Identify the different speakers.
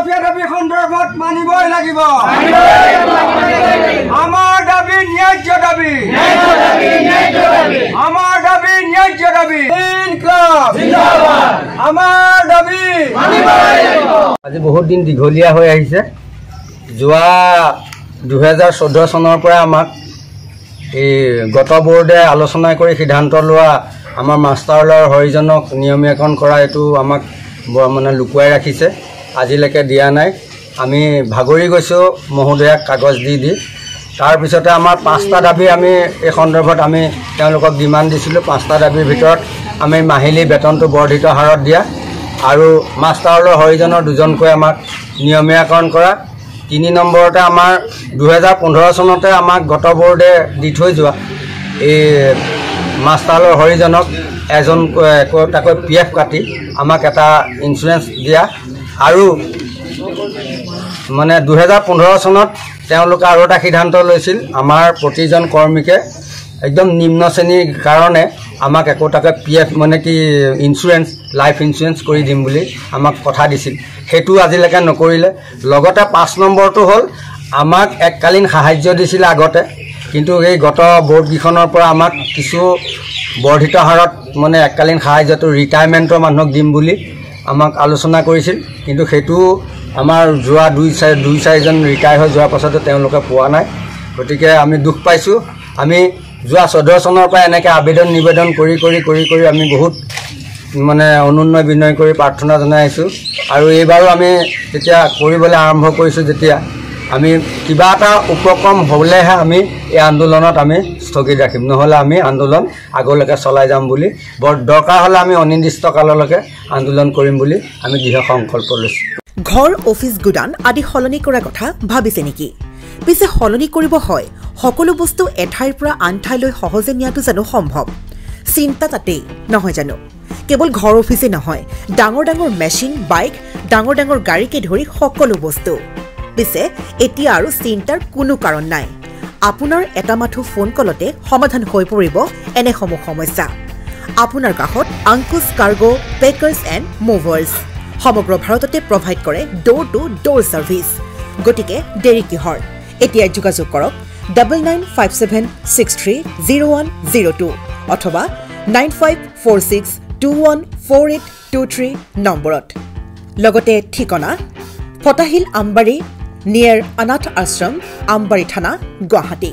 Speaker 1: mafia দাবী সন্দৰ্ভত মানিবই লাগিব আমাৰ দাবী ন্যায্য দাবী আমাৰ দাবী ন্যায্য দাবী ইনকলাব জিন্দাবাদ আমাৰ দাবী মানিবই লাগিব আজি বহুত দিন দীঘলীয়া হৈ আহিছে যোৱা 2014 চনৰ পৰা আমাক এই গত বোৰ্ডে আলোচনা কৰি সিদ্ধান্ত লোৱা আমাৰ মাষ্টাৰলৰ হৰিজনক নিয়মীয়াকৰণ কৰা এটো আমাক মানে লুকুৱাই ৰাখিছে আজিলৈকে দিয়া নাই আমি ভাগৰি গৈছো মহোদয়াক কাগজ দি তাৰ পিছতে আমাৰ 5টা দাবী আমি এই সন্দৰ্ভত আমি তেওঁলোকক ডিমান্ড দিছিলো 5টা দাবীৰ ভিতৰত আমি মাহিলী বেতনটো বৰ্ধিত হাৰত দিয়া আৰু মাষ্টাৰলৰ হৰিজনৰ দুজনকৈ আমাক নিয়মীয়াকৰণ কৰা 3 নম্বৰতে আমাৰ 2015 চনতে আমাক গত বোৰ্ডে দি থৈ যোৱা এই মাষ্টাৰলৰ হৰিজনক এজন কোটাকৈ পিএফ কাটি আমাক এটা ইন্সুৰেন্স দিয়া আৰু মানে 2015 চনত তেওঁলোক আৰু এটা সিদ্ধান্ত লৈছিল আমাৰ প্ৰতিজন কৰ্মীকে একদম নিম্ন শ্ৰেণীৰ কাৰণে আমাক একোটাকৈ পিএফ মানে কি ইন্সুৰেন্স লাইফ ইন্সুৰেন্স কৰি দিম বুলি আমাক কথা দিছিল হেতু আজিলৈকে নকৰিলে লগতে 5 নম্বৰটো হ'ল আমাক এককালীন সাহায্য দিছিল আগতে কিন্তু এই গত বোৰ্ড গিখনৰ পৰা আমাক কিছু বৰ্ধিত হাৰত মানে এককালীন সাহায্যটো ৰিটায়াৰমেন্টৰ মানুহক দিম বুলি আমাক আলোচনা কৰিছিল কিন্তু হেতু আমাৰ যোৱা 2-4 জন ৰিটায়াৰ হৈ যোৱাৰ পাছতে তেওঁলোকে পোৱা নাই গতিকে আমি দুখ পাইছো আমি যোৱা 14 চনৰ পৰা এনেকৈ আবেদন নিবেদন কৰি আমি বহুত মানে অনুন্নয় বিনয় কৰি প্ৰাৰ্থনা জনাইছো আৰু এইবাৰো আমি যেতিয়া কৰিবলৈ আৰম্ভ কৰিছো যেতিয়া আমি কিবা এটা উপক্ৰম হ'লেহে আমি এই আন্দোলনত আমি স্থগিত ৰাখিম নহলে আমি আন্দোলন আগলৈকে চলাই যাম বুলি বৰ দৰকাৰ হলে আমি অনিৰ্দিষ্ট কাললৈকে আন্দোলন কৰিম বুলি আমি দৃঢ় সংকল্প লৈছো
Speaker 2: ঘৰ অফিস গুদান আদি হলনি কৰা কথা ভাবিছে নেকি পিছে হলনি কৰিব হয় সকলো বস্তু এঠাইৰ পৰা আন ঠাইলৈ সহজে নিয়াটো জানো সম্ভৱ চিন্তা তাতেই নহয় জানো কেৱল ঘৰ অফিসে নহয় ডাঙৰ মেচিন বাইক ডাঙৰ গাড়ীকে ধৰি সকলো বস্তু পিছে এতিয়া আৰু চিন্তাৰ কোনো কাৰণ নাই আপোনাৰ এটা মাথো ফোন কলতে সমাধান হৈ পৰিব এনে সমস্যা আপোনাৰ কাষত আংকুশ কাৰ্গো পেকাৰ্ছ এণ্ড মুভাৰ্ছ সমগ্ৰ ভাৰততে প্ৰভাইড কৰে ডোৰ টু ডোৰ সাৰ্ভিস গতিকে দেৰি কিহৰ এতিয়া যোগাযোগ কৰক 9957630102 অথবা 9546214823 নম্বৰত লগতে ঠিকনা ফটাহিল আমবাৰী নিয়াৰ অনাথ আশ্ৰম আমবাৰী থানা গুৱাহাটী